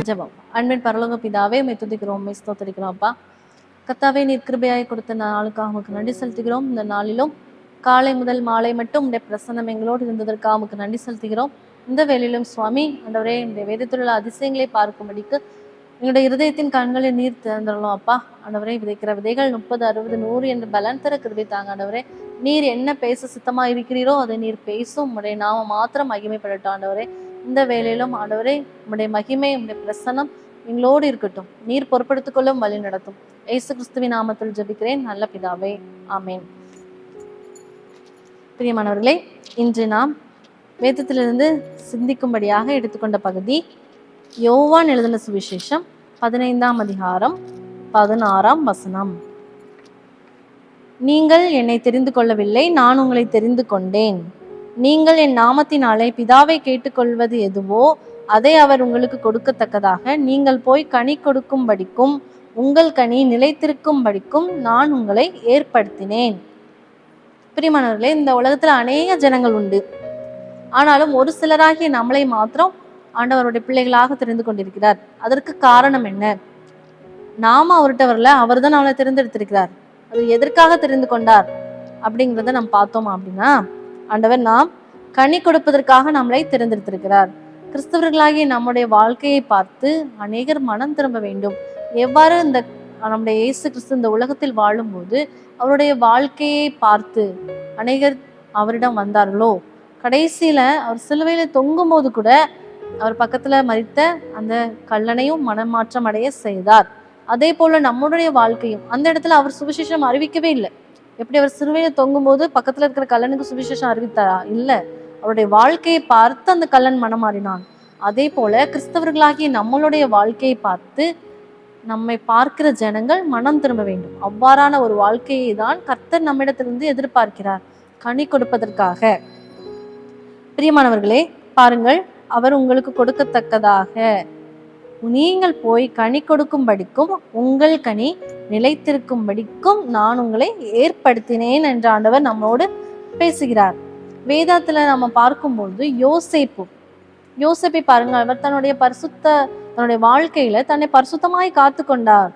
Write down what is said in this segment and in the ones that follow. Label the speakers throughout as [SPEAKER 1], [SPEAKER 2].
[SPEAKER 1] ஜெபம். அன்பின் பரலோக பிதாவே, உம்மை துதிக்கிறோம், உம்மை ஸ்தோத்திரிக்கிறோம் அப்பா. கர்த்தாவே, நீர் கிருபையாய் கொடுத்த நாளுக்காக உமக்கு நன்றி செலுத்துகிறோம். இந்த நாளிலும் காலை முதல் மாலை மட்டும் உடைய பிரசன்னம் எங்களோடு இருந்ததற்காக உமக்கு நன்றி செலுத்துகிறோம். இந்த வேளையிலும் சுவாமி ஆண்டவரே, இந்த வேதத்தில் உள்ள அதிசயங்களை பார்க்கும்படிக்கு எங்களுடைய இருதயத்தின் கண்களை நீர் திறந்துடலாம் அப்பா. ஆண்டவரே, விதைக்கிற விதைகள் 30, 60, 100 என்று பலன் தர கிருபை தாங்க ஆண்டவரே. நீர் என்ன பேச சித்தமா இருக்கிறீரோ அதை நீர் பேசும். உடைய நாம மாத்திரம் மகிமைப்படட்டும் ஆண்டவரே. இந்த வேளையிலும் ஆண்டவரே, உம்முடைய மகிமை, உம்முடைய பிரசன்னம் எங்களோடு இருக்கட்டும். நீர் பொறுப்படுத்திக் கொள்ளும், வழி நடத்தும். இயேசு கிறிஸ்துவின் நாமத்தில் ஜெபிக்கிறேன் நல்ல பிதாவே, ஆமேன். பிரியமானவர்களே, இன்று நாம் வேதத்திலிருந்து சிந்திக்கும்படியாக எடுத்துக்கொண்ட பகுதி யோவான் எழுதின சுவிசேஷம் 15ஆம் அதிகாரம் 16ஆம் வசனம். நீங்கள் என்னை தெரிந்து கொள்ளவில்லை, நான் உங்களை தெரிந்து கொண்டேன். நீங்கள் என் நாமத்தினாலே பிதாவை கேட்டுக்கொள்வது எதுவோ அதை அவர் உங்களுக்கு கொடுக்கத்தக்கதாக நீங்கள் போய் கனி கொடுக்கும்படிக்கும் உங்கள் கனி நிலைத்திருக்கும்படிக்கும் நான் உங்களை ஏற்படுத்தினேன். பிரியமானவர்களே, இந்த உலகத்துல அநேக ஜனங்கள் உண்டு. ஆனாலும் ஒரு சிலராகிய நம்மளை மாத்திரம் ஆண்டவருடைய பிள்ளைகளாக தெரிந்து கொண்டிருக்கிறார். அதற்கு காரணம் என்ன? நாம அவர்கிட்ட வரல, அவர் தான் நம்மளை தேர்ந்தெடுத்திருக்கிறார். அது எதற்காக தெரிந்து கொண்டார் அப்படிங்கிறத நம்ம பார்த்தோமா அப்படின்னா, ஆண்டவர் நாம் கனி கொடுப்பதற்காக நம்மளை தேர்ந்தெடுத்திருக்கிறார். கிறிஸ்தவர்களாகிய நம்முடைய வாழ்க்கையை பார்த்து அநேகர் மனம் திரும்ப வேண்டும். எவ்வாறு இந்த நம்முடைய இயேசு கிறிஸ்து இந்த உலகத்தில் வாழும்போது அவருடைய வாழ்க்கையை பார்த்து அநேகர் அவரிடம் வந்தார்களோ, கடைசியில அவர் சிலுவையில தொங்கும் போது கூட அவர் பக்கத்துல மரித்த அந்த கல்லனையும் மனமாற்றம் அடைய செய்தார். அதே போல நம்முடைய வாழ்க்கையும் அந்த இடத்துல அவர் சுவிசேஷம் அறிவிக்கவே இல்லை. எப்படி அவர் சிலுவையில தொங்கும் போது பக்கத்துல இருக்கிற கல்லனுக்கு சுவிசேஷம் அறிவித்தாரா? இல்ல, அவருடைய வாழ்க்கையை பார்த்து அந்த கல்லன் மனம் மாறினான். அதே போல கிறிஸ்தவர்களாகிய நம்மளுடைய வாழ்க்கையை பார்த்து நம்மை பார்க்கிற ஜனங்கள் மனம் திரும்ப வேண்டும். அவ்வாறான ஒரு வாழ்க்கையை தான் கர்த்தர் நம்மிடத்திலிருந்து எதிர்பார்க்கிறார், கனி கொடுப்பதற்காக. பிரியமானவர்களே, பாருங்கள், அவர் உங்களுக்கு கொடுக்கத்தக்கதாக நீங்கள் போய் கனி கொடுக்கும்படிக்கும் உங்கள் கனி நிலைத்திருக்கும்படிக்கும் நான் உங்களை ஏற்படுத்தினேன் என்ற ஆண்டவர் நம்மோடு பேசுகிறார். வேதத்துல நம்ம பார்க்கும்போது யோசேப்பை பாருங்கள், அவர் தன்னுடைய வாழ்க்கையில தன்னை பரிசுத்தமாய் காத்து கொண்டார்.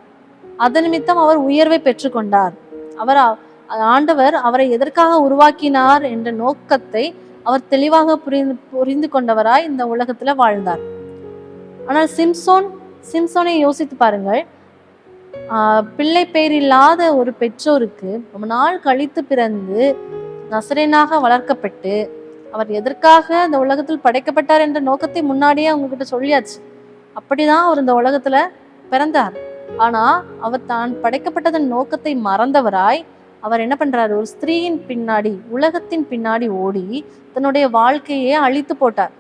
[SPEAKER 1] அதன் நிமித்தம் அவர் உயர்வை பெற்றுக்கொண்டார். ஆண்டவர் அவரை எதற்காக உருவாக்கினார் என்ற நோக்கத்தை அவர் தெளிவாக புரிந்து கொண்டவராய் இந்த உலகத்துல வாழ்ந்தார். ஆனால் சிம்சோனை யோசித்து பாருங்கள். பிள்ளை பேர் இல்லாத ஒரு பெற்றோருக்கு ரொம்ப நாள் கழித்து பிறந்து நசரேனாக வளர்க்கப்பட்டு அவர் எதற்காக இந்த உலகத்தில் படைக்கப்பட்டார் என்ற நோக்கத்தை முன்னாடியே அவங்க கிட்ட சொல்லியாச்சு. அப்படிதான் அவர் இந்த உலகத்துல பிறந்தார். ஆனா அவர் தான் படைக்கப்பட்டதன் நோக்கத்தை மறந்தவராய் அவர் என்ன பண்றாரு? ஒரு ஸ்திரீயின் பின்னாடி, உலகத்தின் பின்னாடி ஓடி தன்னுடைய வாழ்க்கையே அழித்து போட்டார்.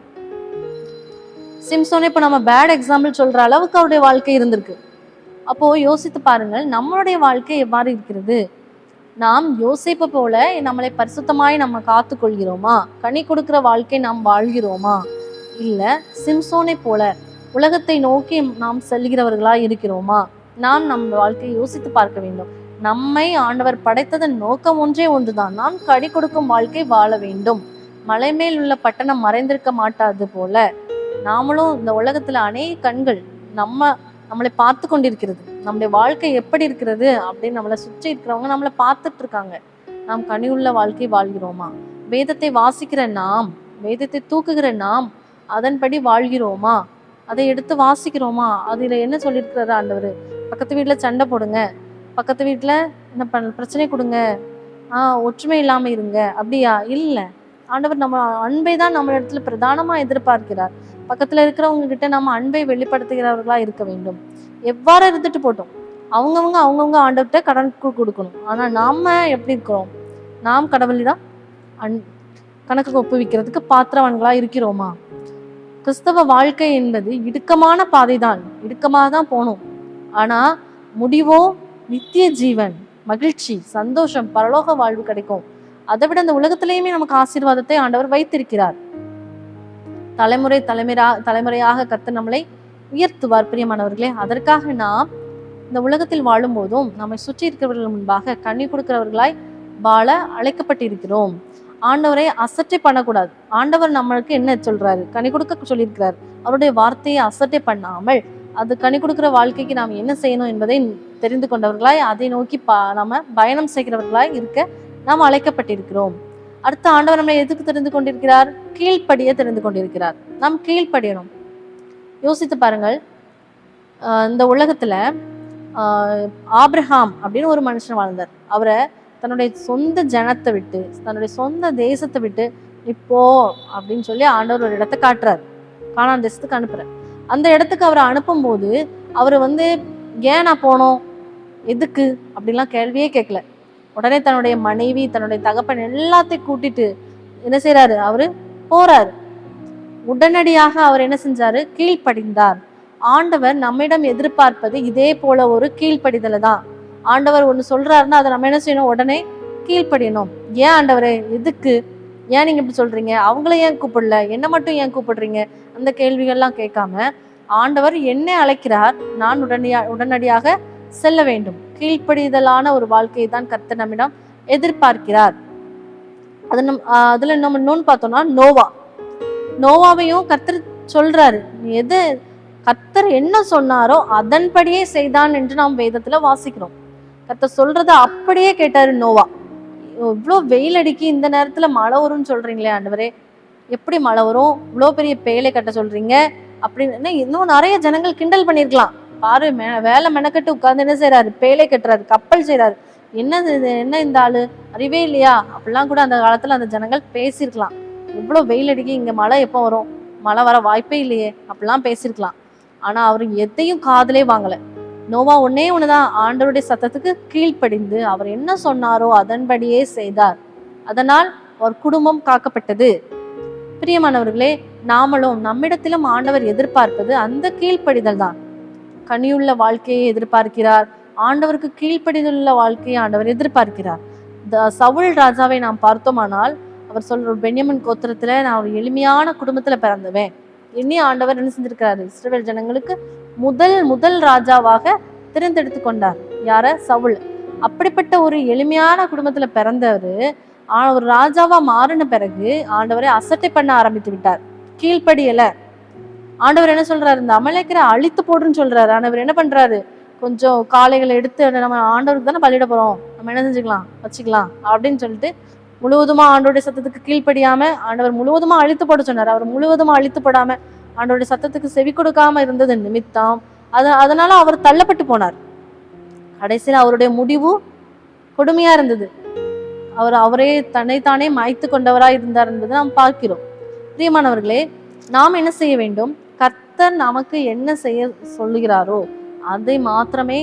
[SPEAKER 1] சிம்சோனை இப்ப நம்ம பேட் எக்ஸாம்பிள் சொல்ற அளவுக்கு அவருடைய வாழ்க்கை இருந்திருக்கு. அப்போ யோசித்து பாருங்கள், நம்மளுடைய வாழ்க்கை எவ்வாறு இருக்கிறது? நாம் யோசிப்பை போல நம்மளை பரிசுத்தமாய் நம்ம காத்து கொள்கிறோமா? கனி கொடுக்கிற வாழ்க்கை நாம் வாழ்கிறோமா? இல்ல சிம்சோனை போல உலகத்தை நோக்கி நாம் செல்கிறவர்களா இருக்கிறோமா? நாம் நம் வாழ்க்கையை யோசித்து பார்க்க வேண்டும். நம்மை ஆண்டவர் படைத்ததன் நோக்கம் ஒன்றே ஒன்றுதான், நாம் கனி கொடுக்கும் வாழ்க்கை வாழ வேண்டும். மலை மேல் உள்ள பட்டணம் மறைந்திருக்க மாட்டாது போல நாமளும் இந்த உலகத்துல அநேக கண்கள் நம்மளை பார்த்து கொண்டிருக்கிறது. நம்முடைய வாழ்க்கை எப்படி இருக்கிறது அப்படின்னு நம்மளை சுற்றி இருக்கிறவங்க நம்மளை பார்த்துட்டு இருக்காங்க. நாம் கனியுள்ள வாழ்க்கை வாழ்கிறோமா? வேதத்தை வாசிக்கிற நாம், வேதத்தை தூக்குகிற நாம் அதன்படி வாழ்கிறோமா? அதை எடுத்து வாசிக்கிறோமா? அதுல என்ன சொல்லியிருக்கிறாரு ஆண்டவர்? பக்கத்து வீட்டுல சண்டை போடுங்க, பக்கத்து வீட்டுல என்ன பிரச்சனை கொடுங்க, ஒற்றுமை இல்லாம இருங்க, அப்படியா? இல்ல, ஆண்டவர் நம்ம அன்பை தான் நம்ம இடத்துல பிரதானமா எதிர்பார்க்கிறார். பக்கத்துல இருக்கிறவங்க கிட்ட நம்ம அன்பை வெளிப்படுத்துகிறவர்களா இருக்க வேண்டும். எவ்வாறு இருந்துட்டு போட்டோம், அவங்கவுங்க ஆண்டவர்கிட்ட கணக்கு கொடுக்கணும். ஆனா நாம எப்படி இருக்கிறோம்? நாம் கடவுளிடம் கணக்கு ஒப்புவிக்கிறதுக்கு பாத்திரவான்களா இருக்கிறோமா? கிறிஸ்தவ வாழ்க்கை என்பது இடுக்கமான பாதைதான், இடுக்கமாக தான் போகணும். ஆனா முடிவோ நித்திய ஜீவன், மகிழ்ச்சி, சந்தோஷம், பரலோக வாழ்வு கிடைக்கும். அதை விட இந்த உலகத்திலேயுமே நமக்கு ஆசீர்வாதத்தை ஆண்டவர் வைத்திருக்கிறார். தலைமுறையாக கர்த்தர் நம்மளை உயர்த்துவார். பிரியமானவர்களே, அதற்காக நாம் இந்த உலகத்தில் வாழும் போதும் நம்மை சுற்றி இருக்கிறவர்கள் முன்பாக கனி கொடுக்கிறவர்களாய் வாழ அழைக்கப்பட்டிருக்கிறோம். ஆண்டவரை அசட்டை பண்ணக்கூடாது. ஆண்டவர் நம்மளுக்கு என்ன சொல்றாரு? கனி கொடுக்க சொல்லியிருக்கிறார். அவருடைய வார்த்தையை அசட்டை பண்ணாமல் அது கனி கொடுக்கிற வாழ்க்கைக்கு நாம் என்ன செய்யணும் என்பதை தெரிந்து கொண்டவர்களாய் அதை நோக்கி நம்ம பயணம் செய்கிறவர்களாய் இருக்க நாம் அழைக்கப்பட்டிருக்கிறோம். அடுத்த ஆண்டவர் நம்மை எதுக்கு தெரிந்து கொண்டிருக்கிறார்? கீழ்ப்படிய தெரிந்து கொண்டிருக்கிறார். நாம் கீழ்ப்படியணும். யோசித்து பாருங்கள், இந்த உலகத்துல ஆபிரகாம் அப்படின்னு ஒரு மனுஷன் வாழ்ந்தார். அவரை தன்னுடைய சொந்த ஜனத்தை விட்டு, தன்னுடைய சொந்த தேசத்தை விட்டு இப்போ அப்படின்னு சொல்லி ஆண்டவர் ஒரு இடத்தை காட்டுறாரு, கானான் தேசத்துக்கு அனுப்புறார். அந்த இடத்துக்கு அவரை அனுப்பும் போது அவர் ஏன் நான் போனோம், எதுக்கு அப்படிலாம் கேள்வியே கேட்கல. உடனே தன்னுடைய மனைவி, தன்னுடைய தகப்பன் எல்லாத்தையும் கூட்டிட்டு என்ன செய்யறாரு? அவரு போறாரு. உடனடியாக அவர் என்ன செஞ்சாரு? கீழ்ப்படிந்தார். ஆண்டவர் நம்மிடம் எதிர்பார்ப்பது இதே போல ஒரு கீழ்ப்படிதலை தான். ஆண்டவர் ஒண்ணு சொல்றாருன்னா அதை நம்ம என்ன செய்யணும்? உடனே கீழ்ப்படியணும். ஏன் ஆண்டவரே, எதுக்கு, ஏன் நீங்க இப்படி சொல்றீங்க, அவங்கள ஏன் கூப்பிடல, என்ன மட்டும் ஏன் கூப்பிடுறீங்க, அந்த கேள்விகள்லாம் கேட்காம ஆண்டவர் என்னை அழைக்கிறார், நான் உடனடியாக செல்ல வேண்டும். கீழ்ப்படிதலான ஒரு வாழ்க்கையை தான் கர்த்தர் நம்மிடம் எதிர்பார்க்கிறார். அதுல நம்ம இன்னொன்னு பார்த்தோம்னா நோவாவையும் கர்த்தர் சொல்றாரு, எது கர்த்தர் என்ன சொன்னாரோ அதன்படியே செய்தான் என்று நாம் வேதத்துல வாசிக்கிறோம். கர்த்தர் சொல்றத அப்படியே கேட்டாரு நோவா. இவ்வளோ வெயில் அடிக்கி இந்த நேரத்துல மழை வரும்னு சொல்றீங்களே ஆண்டவரே, எப்படி மழை வரும், இவ்வளோ பெரிய பேலை கட்ட சொல்றீங்க அப்படின்னு இன்னும் நிறைய ஜனங்கள் கிண்டல் பண்ணிருக்கலாம். பாரு, வேலை மெனக்கட்டு உட்கார்ந்து என்ன செய்யறாரு? பேலை கட்டுறாரு, கப்பல் செய்யறாரு, என்ன இந்த ஆளு, அறிவே இல்லையா, அப்படிலாம் கூட அந்த காலத்துல அந்த ஜனங்கள் பேசியிருக்கலாம். இவ்வளோ வெயில் அடிக்கி இங்க மழை எப்போ வரும், மழை வர வாய்ப்பே இல்லையே, அப்படிலாம் பேசியிருக்கலாம். ஆனா அவரு எதையும் காதலே வாங்கல. நோவா ஒண்ணுதான், ஆண்டவருடைய சத்தத்துக்கு கீழ்ப்படிந்து அவர் என்ன சொன்னாரோ அதன்படியே செய்தார். அதனால் ஒரு குடும்பம் காக்கப்பட்டது. பிரியமானவர்களே, நாமளும் நம்மிடத்திலும் ஆண்டவர் எதிர்பார்ப்பது அந்த கீழ்ப்படிதல் தான். கனியுள்ள வாழ்க்கையை எதிர்பார்க்கிறார். ஆண்டவருக்கு கீழ்ப்படிதலுள்ள வாழ்க்கையை ஆண்டவர் எதிர்பார்க்கிறார். சவுல் ராஜாவை நாம் பார்த்தோமானால் அவர் சொல்ற, பென்யமின் கோத்திரத்துல நான் ஒரு எளிமையான குடும்பத்துல பிறந்தவன். இனி ஆண்டவர் என்ன செஞ்சிருக்கிறாரு? இஸ்ரவேல் ஜனங்களுக்கு முதல் ராஜாவாக தேர்ந்தெடுத்து கொண்டார். யார? சவுல். அப்படிப்பட்ட ஒரு எளிமையான குடும்பத்துல பிறந்தவரு ஒரு ராஜாவா மாறின பிறகு ஆண்டவரை அசட்டை பண்ண ஆரம்பித்து விட்டார். கீழ்ப்படியல. ஆண்டவர் என்ன சொல்றாரு? இந்த அமலேக்கரை அழித்து போடுன்னு சொல்றாரு. ஆண்டவர் என்ன பண்றாரு? கொஞ்சம் காளைகளை எடுத்து நம்ம ஆண்டவருக்கு தானே பலியிட போறோம், நம்ம என்ன செஞ்சுக்கலாம், வச்சுக்கலாம் அப்படின்னு சொல்லிட்டு முழுவதுமா ஆண்டோடைய சத்தத்துக்கு கீழ்ப்படியாம ஆண்டவர் முழுவதுமா அழித்து போட சொன்னார். அவர் முழுவதுமா அழித்து போடாம ஆண்டோடைய சத்தத்துக்கு செவி கொடுக்காம இருந்தது நிமித்தம் அதனால அவர் தள்ளப்பட்டு போனார். கடைசியில் அவருடைய முடிவு கொடுமையா இருந்தது. அவரே தன்னைத்தானே மாய்த்து கொண்டவராய் இருந்தார் என்பதை நாம் பார்க்கிறோம். பிரியமானவர்களே, நாம் என்ன செய்ய வேண்டும்? கர்த்தர் நமக்கு என்ன செய்ய சொல்லுகிறாரோ அதை மாத்திரமே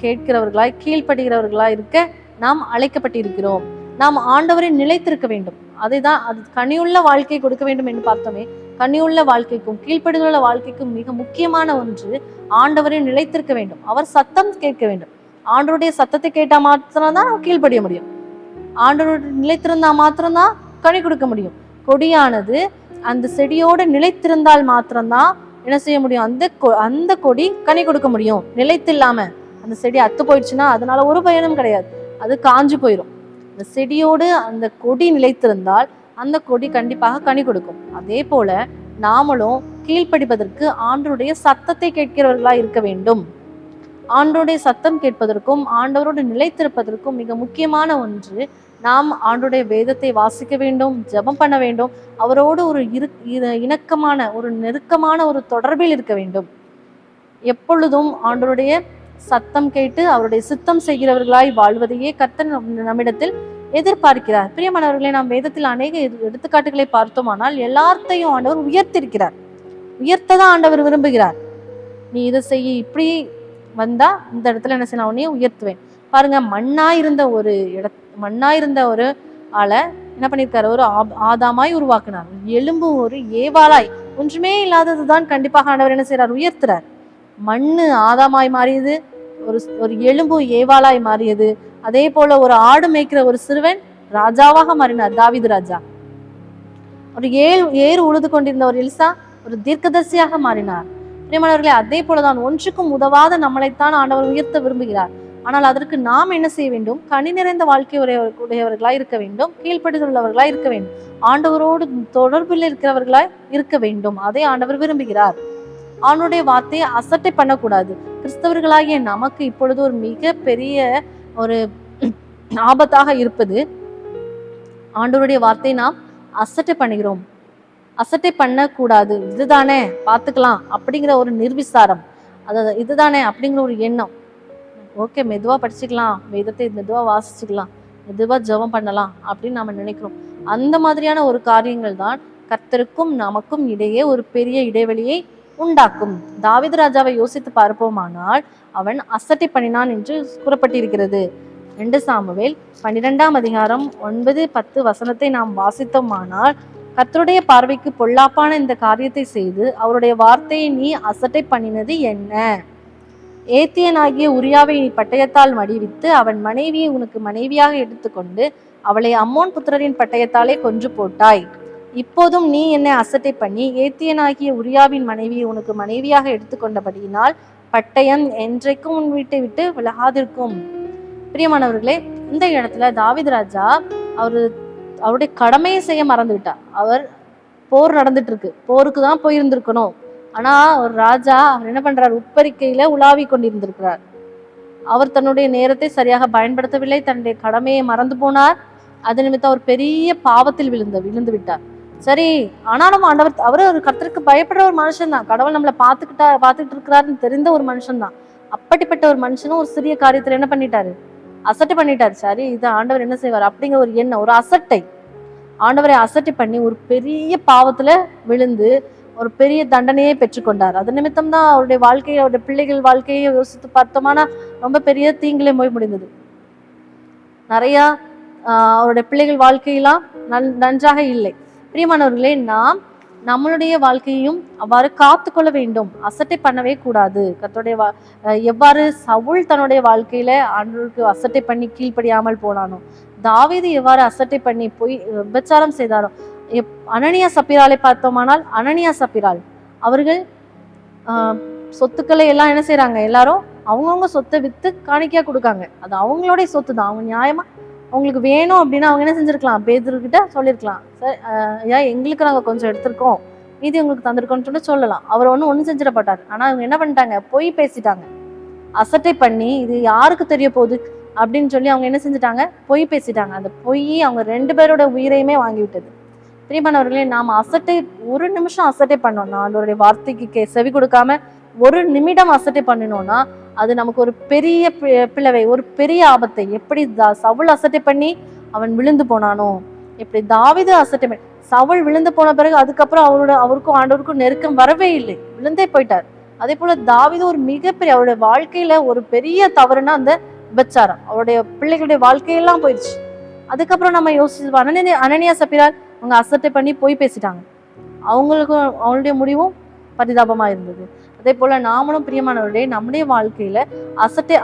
[SPEAKER 1] கேட்கிறவர்களாய், கீழ்ப்படுகிறவர்களாய் இருக்க நாம் அழைக்கப்பட்டிருக்கிறோம். நாம் ஆண்டவரை நிலைத்திருக்க வேண்டும். அதைதான், அது கனியுள்ள வாழ்க்கை கொடுக்க வேண்டும் என்று பார்த்தோமே. கனியுள்ள வாழ்க்கைக்கும் கீழ்ப்படிதலுள்ள வாழ்க்கைக்கும் மிக முக்கியமான ஒன்று ஆண்டவரை நிலைத்திருக்க வேண்டும். அவர் சத்தம் கேட்க வேண்டும். ஆண்டவருடைய சத்தத்தை கேட்டா மாத்திரம்தான் நாம் கீழ்ப்படிய முடியும். ஆண்டவருடைய நிலைத்திருந்தா மாத்திரம்தான் கனி கொடுக்க முடியும். கொடியானது அந்த செடியோடு நிலைத்திருந்தால் மாத்திரம்தான் என்ன செய்ய முடியும்? அந்த கொடி கனி கொடுக்க முடியும். நிலைத்தில்லாம அந்த செடி அத்து போயிடுச்சுன்னா அதனால ஒரு பயனும் கிடையாது, அது காஞ்சு போயிடும். அந்த செடியோடு அந்த கொடி நிலைத்திருந்தால் அந்த கொடி கண்டிப்பாக கனி கொடுக்கும். அதே போல நாமளும் கீழ்ப்படிப்பதற்கு ஆண்டவருடைய சத்தத்தை கேட்கிறவர்களா இருக்க வேண்டும். ஆண்டவருடைய சத்தம் கேட்பதற்கும் ஆண்டவரோடு நிலைத்திருப்பதற்கும் மிக முக்கியமான ஒன்று, நாம் ஆண்டவருடைய வேதத்தை வாசிக்க வேண்டும், ஜெபம் பண்ண வேண்டும், அவரோடு ஒரு இணக்கமான ஒரு நெருக்கமான ஒரு தொடர்பில் இருக்க வேண்டும். எப்பொழுதும் ஆண்டவருடைய சத்தம் கேட்டு அவருடைய சித்தம் செய்கிறவர்களாய் வாழ்வதையே கர்த்தர் நம்மிடத்தில் எதிர்பார்க்கிறார். பிரியமானவர்களே, நாம் வேதத்தில் அநேக எடுத்துக்காட்டுகளை பார்த்தோமானால் எல்லாத்தையும் ஆண்டவர் உயர்த்திருக்கிறார். உயர்த்ததான் ஆண்டவர் விரும்புகிறார். நீ இதை செய்ய, இப்படி வந்தா இந்த இடத்துல என்ன செய்யலாம், உன்னையே உயர்த்துவேன். பாருங்க, மண்ணாயிருந்த ஒரு ஆளை என்ன பண்ணிருக்காரு? ஒரு ஆதாமாய் உருவாக்குனார். எலும்பு ஒரு ஏவாளாய், ஒன்றுமே இல்லாததுதான் கண்டிப்பாக ஆண்டவர் என்ன செய்யறார்? உயர்த்துறார். மண்ணு ஆதாமாய் மாறியது, ஒரு எலும்பு ஏவாளாய் மாறியது. அதே போல ஒரு ஆடு மேய்க்கிற ஒரு சிறுவன் ராஜாவாக மாறினார், தாவீது ராஜா. ஒரு ஏறு உழுது கொண்டிருந்த ஒரு எலிசா ஒரு தீர்க்கதரிசியாக மாறினார். பிரியமானவர்களே, அதே போலதான் ஒன்றுக்கும் உதவாத நம்மளைத்தான் ஆண்டவர் உயர்த்த விரும்புகிறார். ஆனால் அதற்கு நாம் என்ன செய்ய வேண்டும்? கனி நிறைந்த வாழ்க்கை உடையவர்களாய் இருக்க வேண்டும், கீழ்ப்படிதல் உள்ளவர்களாய் இருக்க வேண்டும், ஆண்டவரோடு தொடர்பில் இருக்கிறவர்களாய் இருக்க வேண்டும். அதை ஆண்டவர் விரும்புகிறார். அவனுடைய வார்த்தையை அசட்டை பண்ணக்கூடாது. கிறிஸ்தவர்களாகிய நமக்கு இப்பொழுது ஒரு மிக பெரிய ஒரு ஆபத்தாக இருப்பது, ஆண்டவருடைய வார்த்தையை நாம் அசட்டை பண்ணுகிறோம். அசட்டை பண்ணக்கூடாது, இதுதானே பார்த்துக்கலாம் அப்படிங்கிற ஒரு நிர்விசாரம், அதாவது இதுதானே அப்படிங்கிற ஒரு எண்ணம். ஓகே, மெதுவா படிச்சுக்கலாம், வேதத்தை மெதுவா வாசிச்சுக்கலாம், மெதுவா ஜெபம் பண்ணலாம் அப்படின்னு நாம நினைக்கிறோம். அந்த மாதிரியான ஒரு காரியங்கள் தான் கர்த்தருக்கும் நமக்கும் இடையே ஒரு பெரிய இடைவெளியை உண்டாக்கும். தாவீது ராஜாவை யோசித்து பார்ப்போமானால் அவன் அசட்டை பண்ணினான் என்று கூறப்பட்டிருக்கிறது. 2 சாமுவேல் 12ஆம் அதிகாரம் 9-10 வசனத்தை நாம் வாசித்தோமானால், கர்த்தருடைய பார்வைக்கு பொல்லாப்பான இந்த காரியத்தை செய்து அவருடைய வார்த்தையை நீ அசட்டை பண்ணினது என்ன? ஏத்தியனாகிய உரியாவை நீ பட்டயத்தால் மடிவித்து அவன் மனைவியை உனக்கு மனைவியாக எடுத்துக்கொண்டு அவளை அம்மோன் புத்திரரின் பட்டயத்தாலே கொன்று போட்டாய். இப்போதும் நீ என்னை அசட்டை பண்ணி ஏத்தியனாகிய உரியாவின் மனைவியை உனக்கு மனைவியாக எடுத்துக்கொண்டபடியினால் பட்டயம் என்றைக்கும் உன் வீட்டை விட்டு விலகாதிருக்கும். பிரியமானவர்களே, இந்த இடத்துல தாவீது ராஜா அவருடைய கடமையை செய்ய மறந்து விட்டார். அவர் போர் நடந்துட்டு இருக்கு, போருக்கு தான் போயிருந்திருக்கணும். ஆனா ஒரு ராஜா அவர் என்ன பண்றார், உப்பரிக்கையில உலாவி கொண்டிருந்திருக்கிறார். அவர் தன்னுடைய நேரத்தை சரியாக பயன்படுத்தவில்லை, தன்னுடைய கடமையை மறந்து போனார். அது நிமித்தம் அவர் பெரிய பாவத்தில் விழுந்து விட்டார். சரி, ஆனாலும் அவர் ஒரு கர்த்தருக்கு பயப்படுற ஒரு மனுஷன் தான். கடவுள் நம்மளை பார்த்துக்கிட்டு இருக்கிறாருன்னு தெரிந்த ஒரு மனுஷன் தான். அப்படிப்பட்ட ஒரு மனுஷனும் ஒரு சிறிய காரியத்துல என்ன பண்ணிட்டாரு, அசட்டை பண்ணிட்டாரு. சரி, இது ஆண்டவர் என்ன செய்வார் அப்படிங்கிற ஒரு எண்ணம், ஒரு அசட்டை, ஆண்டவரை அசட்டை பண்ணி ஒரு பெரிய பாவத்துல விழுந்து ஒரு பெரிய தண்டனையை பெற்றுக்கொண்டார். அது நிமித்தம் தான் அவருடைய வாழ்க்கையை, அவருடைய பிள்ளைகள் வாழ்க்கையை யோசித்து பார்த்தோம்னா ரொம்ப பெரிய தீங்கிலே போய் முடிந்தது. நிறைய அவருடைய பிள்ளைகள் வாழ்க்கையெல்லாம் நன்றாக இல்லை. பிரியமானவர்களே, நாம் நம்மளுடைய வாழ்க்கையையும் அவ்வாறு காத்து கொள்ள வேண்டும், அசட்டை பண்ணவே கூடாது. கர்த்தருடைய எவ்வாறு சவுல் தன்னுடைய வாழ்க்கையில ஆண்டவருக்கு அசட்டை பண்ணி கீழ்ப்படியாமல் போனானோ, தாவீது எவ்வாறு அசட்டை பண்ணி போய் விபச்சாரம் செய்தாரோ. அனனியா சப்பீராலை பார்த்தோமானால், அனனியா சப்பீரால் அவர்கள் சொத்துக்களை எல்லாம் என்ன செய்யறாங்க, எல்லாரும் அவங்கவுங்க சொத்தை வித்து காணிக்கையா கொடுக்காங்க. அது அவங்களுடைய சொத்து தான், அவங்க நியாயமா அவங்களுக்கு வேணும் அப்படின்னா அவங்க என்ன செஞ்சிருக்கலாம், பேதுருக்கிட்ட சொல்லியிருக்கலாம், சார் ஐயா எங்களுக்கு நாங்கள் கொஞ்சம் எடுத்திருக்கோம், மீதி உங்களுக்கு தந்திருக்கோம்னு சொல்லலாம். அவர் ஒன்றும் செஞ்சிடப்பட்டார். ஆனால் அவங்க என்ன பண்ணிட்டாங்க, பொய் பேசிட்டாங்க, அசட்டை பண்ணி இது யாருக்கு தெரிய போகுது அப்படின்னு சொல்லி அவங்க என்ன செஞ்சுட்டாங்க, பொய் பேசிட்டாங்க. அந்த பொய் அவங்க 2 பேரோட உயிரையுமே வாங்கி விட்டது. பிரியமானவர்களே, நாம் அசட்டை ஒரு நிமிஷம் அசட்டை பண்ணோம்னா, அதோடைய வார்த்தைக்கு செவி கொடுக்காம ஒரு நிமிடம் அசட்டை பண்ணினோம்னா அது நமக்கு ஒரு பெரிய பிளவை, ஒரு பெரிய ஆபத்தை. எப்படி சவுல் அசட்டை பண்ணி அவன் விழுந்து போனானோ, எப்படி தாவீது அசட்டை பண்ணி சவுல் விழுந்து போன பிறகு அதுக்கப்புறம் அவருக்கும் ஆண்டவருக்கும் நெருக்கம் வரவே இல்லை, விழுந்தே போயிட்டார். அதே போல தாவீது ஒரு மிகப்பெரிய அவருடைய வாழ்க்கையில ஒரு பெரிய தவறுனா அந்த விபச்சாரம், அவருடைய பிள்ளைகளுடைய வாழ்க்கையெல்லாம் போயிடுச்சு. அதுக்கப்புறம் நம்ம யோசிச்சு அனனியா சப்பீரால் அவங்க அசட்டை பண்ணி போய் பேசிட்டாங்க, அவங்களுடைய முடிவும் பரிதாபமா இருந்தது. அதே போல நாமளும் பிரியமானவர்களே, நம்முடைய வாழ்க்கையில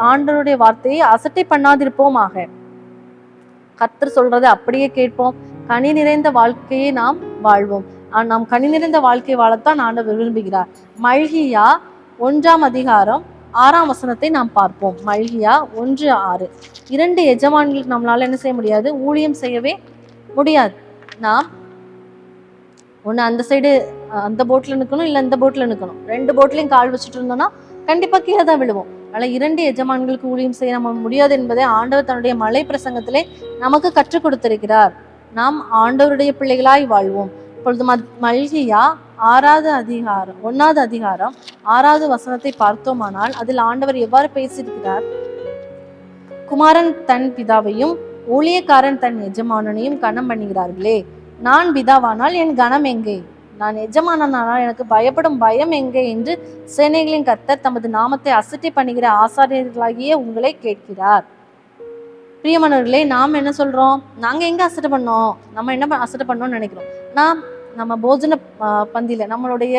[SPEAKER 1] ஆண்டவருடைய வார்த்தையை அசட்டை பண்ணாதிருப்போமாக. கர்த்தர் சொல்றதை அப்படியே கேட்போம், கனி நிறைந்த வாழ்க்கையை நாம் வாழ்வோம். நாம் கனி நிறைந்த வாழ்க்கை வாழத்தான் ஆண்டவர் விரும்புகிறார். மல்கியா 1ஆம் அதிகாரம் 6ஆம் வசனத்தை நாம் பார்ப்போம். மல்கியா 1:6. 2 எஜமான்களுக்கு நம்மளால என்ன செய்ய முடியாது, ஊழியம் செய்யவே முடியாது. நாம் ஒன்று அந்த சைடு அந்த போட்ல நிற்கணும், இல்லை இந்த போட்ல நிற்கணும். 2 போட்லையும் கால் வச்சுட்டு இருந்தோம்னா கண்டிப்பா கீழே தான் விழுவோம். அதனால் 2 எஜமான்களுக்கு ஊழியம் செய்ய நம்ம முடியாது என்பதை ஆண்டவர் தன்னுடைய மலை பிரசங்கத்திலே நமக்கு கற்றுக் கொடுத்திருக்கிறார். நாம் ஆண்டவருடைய பிள்ளைகளாய் வாழ்வோம். இப்பொழுது மல்கியா 1ஆவது அதிகாரம் 6ஆவது வசனத்தை பார்த்தோமானால் அதில் ஆண்டவர் எவ்வாறு பேசியிருக்கிறார், குமாரன் தன் பிதாவையும் ஊழியக்காரன் தன் எஜமானனையும் கனம் பண்ணுகிறார்களே, நான் பிதாவானால் என் கனம் எங்கே, நான் எஜமானனானால் எனக்கு பயப்படும் பயம் எங்கே என்று சேனைகளின் கர்த்தர் தமது நாமத்தை அசட்டை பண்ணுகிற ஆசாரியர்களாகிய உங்களை கேட்கிறார். பிரியமானவர்களே, நாம் என்ன சொல்றோம், நாங்க எங்க அசட்டை பண்ணோம், நம்ம என்ன அசட்டை பண்ணோம்னு நினைக்கிறோம். நம்ம போஜன பந்தியில நம்மளுடைய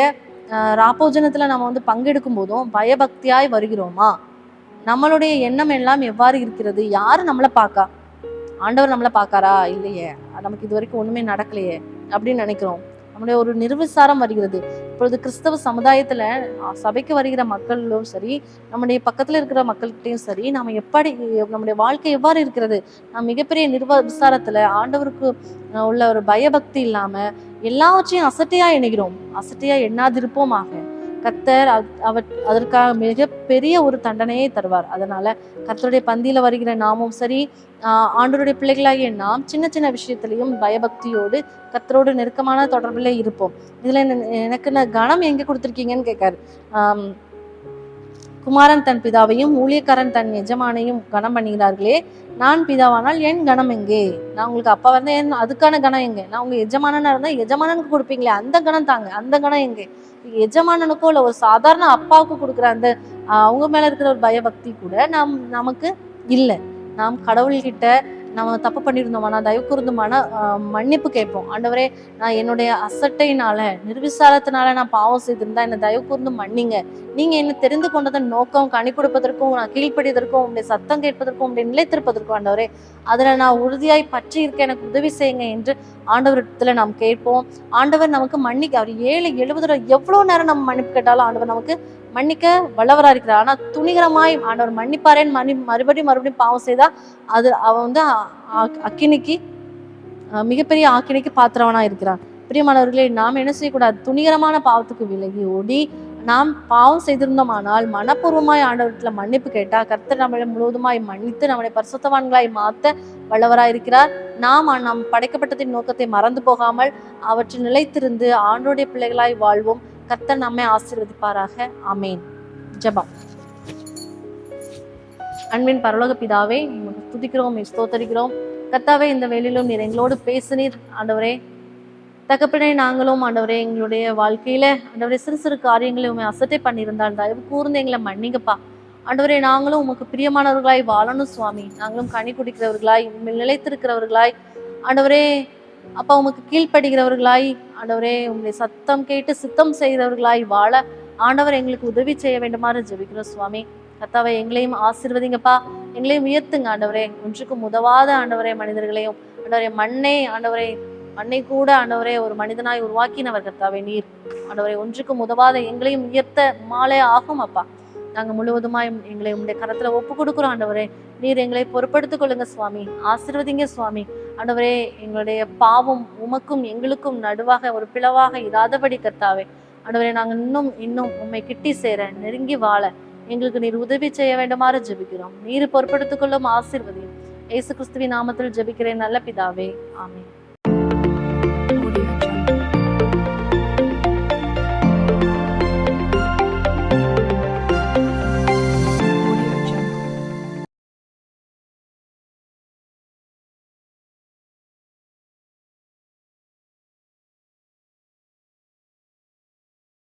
[SPEAKER 1] ராப்போஜனத்துல நம்ம பங்கெடுக்கும் போதும் பயபக்தியாய் வருகிறோமா? நம்மளுடைய எண்ணம் எல்லாம் எவ்வாறு இருக்கிறது? யாரு நம்மளை பார்க்கா, ஆண்டவர் நம்மளை பார்க்காரா, இல்லையே, நமக்கு இது வரைக்கும் ஒண்ணுமே நடக்கலையே அப்படின்னு நினைக்கிறோம். நம்முடைய ஒரு நிர்விசாரம் வருகிறது. இப்பொழுது கிறிஸ்தவ சமுதாயத்துல சபைக்கு வருகிற மக்களும் சரி, நம்முடைய பக்கத்துல இருக்கிற மக்கள்கிட்டையும் சரி, நம்ம எப்படி நம்முடைய வாழ்க்கை எவ்வாறு இருக்கிறது, நம்ம மிகப்பெரிய விசாரத்துல ஆண்டவருக்கு உள்ள ஒரு பயபக்தி இல்லாம எல்லாவற்றையும் அசட்டையா எண்ணுகிறோம். அசட்டையா எண்ணாதிருப்போமாக. கர்த்தர் அதற்காக மிகப்பெரிய ஒரு தண்டனையை தருவார். அதனால கர்த்தருடைய பந்தியில வருகிற நாமும் சரி, ஆண்டவருடைய பிள்ளைகளாகிய நாம் சின்ன சின்ன விஷயத்திலையும் பயபக்தியோடு கர்த்தரோடு நெருக்கமான தொடர்புல இருப்போம். இதுல எனக்கு கணம் எங்க கொடுத்துருக்கீங்கன்னு கேட்காரு. குமாரன் தன் பிதாவையும் ஊழியக்காரன் தன் எஜமானையும் கனம் பண்ணுகிறார்களே, நான் பிதாவானால் என் கணம் எங்கே? நான் உங்களுக்கு அப்பா வந்து அதுக்கான கணம் எங்க? நான் உங்க எஜமானனா இருந்தா எஜமானனுக்கு கொடுப்பீங்களே அந்த கணம் தாங்க, அந்த கணம் எங்கே? எஜமானனுக்கோ இல்ல ஒரு சாதாரண அப்பாவுக்கு கொடுக்குற அந்த அவங்க மேல இருக்கிற ஒரு பயபக்தி கூட நமக்கு இல்லை. நாம் கடவுள்கிட்ட நம்ம தப்பு பண்ணியிருந்தோமா, தயவு கூர்ந்துமான மன்னிப்பு கேட்போம். ஆண்டவரே, நான் என்னுடைய அசட்டையினால நிர்விசாரத்தினால நான் பாவம் செய்திருந்தா என்னை தயவு கூர்ந்து மன்னிங்க. நீங்க என்ன தெரிந்து கொண்டதன் நோக்கம் கனி கொடுப்பதற்கும், நான் கீழ்ப்படியதற்கும், உங்களுடைய சத்தம் கேட்பதற்கும், உங்களுடைய நிலைத்திருப்பதற்கும் ஆண்டவரே, அதுல நான் உறுதியாய் பற்றி இருக்க எனக்கு உதவி செய்யுங்க என்று ஆண்டவரிடத்துல நாம் கேட்போம். ஆண்டவர் நமக்கு மன்னிக்க, அவர் 7-70 எவ்வளவு நேரம் நம்ம மன்னிப்பு கேட்டாலும் ஆண்டவர் நமக்கு மன்னிக்க வல்லவரா இருக்கிறார். ஆனா துணிகரமாய் ஆண்டவர் மன்னிப்பாரேன்னு மறுபடியும் பாவம் செய்தா அது அவன் வந்து அக்கினிக்கு மிகப்பெரிய ஆக்கினைக்கு பாத்திரவனா இருக்கிறான். பிரியமானவர்களே, நாம் என்ன செய்யக்கூடாது? துணிகரமான பாவத்துக்கு விலகி ஓடி நாம் பாவம் செய்திருந்தோமானால் மனப்பூர்வமாய் ஆண்டவரத்துல மன்னிப்பு கேட்டா கர்த்தர் நம்மளை முழுவதுமாய் மன்னித்து நம்மளை பரிசுத்தவான்களாய் மாத்த வல்லவராய் இருக்கிறார். நாம் படைக்கப்பட்டதின் நோக்கத்தை மறந்து போகாமல் அவற்றில் நிலைத்திருந்து ஆண்டோடைய பிள்ளைகளாய் வாழ்வோம். கர்த்தர் நம்மை ஆசீர்வதிப்பாராக. ஆமேன். ஜெபம். அன்பின் பரலோக பிதாவே, துதிக்கிறோம், ஸ்தோத்தரிக்கிறோம். கர்த்தாவே, இந்த வேளையிலும் நீர் எங்களோடு பேசுனீர் ஆண்டவரே. தகப்பனே, நாங்களும் ஆண்டவரே எங்களுடைய வாழ்க்கையில ஆண்டவரே சிறு சிறு காரியங்களை உண்மை அசட்டை பண்ணியிருந்தால் தயவு கூர்ந்து எங்களை மன்னிங்கப்பா. ஆண்டவரே, நாங்களும் உமக்கு பிரியமானவர்களாய் வாழணும் சுவாமி. நாங்களும் கனி குடிக்கிறவர்களாய் நிலைத்திருக்கிறவர்களாய் ஆண்டவரே அப்பா உமக்கு கீழ்ப்படுகிறவர்களாய் ஆண்டவரே உங்களுடைய சத்தம் கேட்டு சித்தம் செய்கிறவர்களாய் வாழ ஆண்டவர் எங்களுக்கு உதவி செய்ய வேண்டுமாறு ஜெபிக்கிறோம் சுவாமி. கர்த்தாவே, எங்களையும் ஆசீர்வதிங்கப்பா, எங்களையும் உயர்த்துங்க ஆண்டவரே. ஒன்றுக்கும் உதவாத ஆண்டவரே மனிதர்களையும் ஆண்டவரே மண்ணை கூட ஆண்டவரே ஒரு மனிதனாய் உருவாக்கினவர் கர்த்தாவே நீர். ஆண்டவரே, ஒன்றுக்கும் உதவாத எங்களையும் உயர்த்த மாலே ஆகும் அப்பா. நாங்கள் முழுவதுமாய் எங்களை உங்களுடைய கரத்துல ஒப்பு கொடுக்குறோம் ஆண்டவரே. நீர் எங்களை பொறுப்படுத்திக் கொள்ளுங்க சுவாமி. ஆசீர்வதிங்க சுவாமி. ஆண்டவரே, எங்களுடைய பாவம் உமக்கும் எங்களுக்கும் நடுவாக ஒரு பிளவாக இராதபடி கர்த்தாவே ஆண்டவரே, நாங்கள் இன்னும் உண்மை கிட்டி சேர நெருங்கி வாழ எங்களுக்கு நீர் உதவி செய்ய வேண்டுமாறு ஜெபிக்கிறோம். நீர் பொறுப்படுத்திக் கொள்ளும், ஆசீர்வதியும். இயேசு கிறிஸ்துவின் நாமத்தில் ஜெபிக்கிறேன் நல்ல பிதாவே. ஆமென்.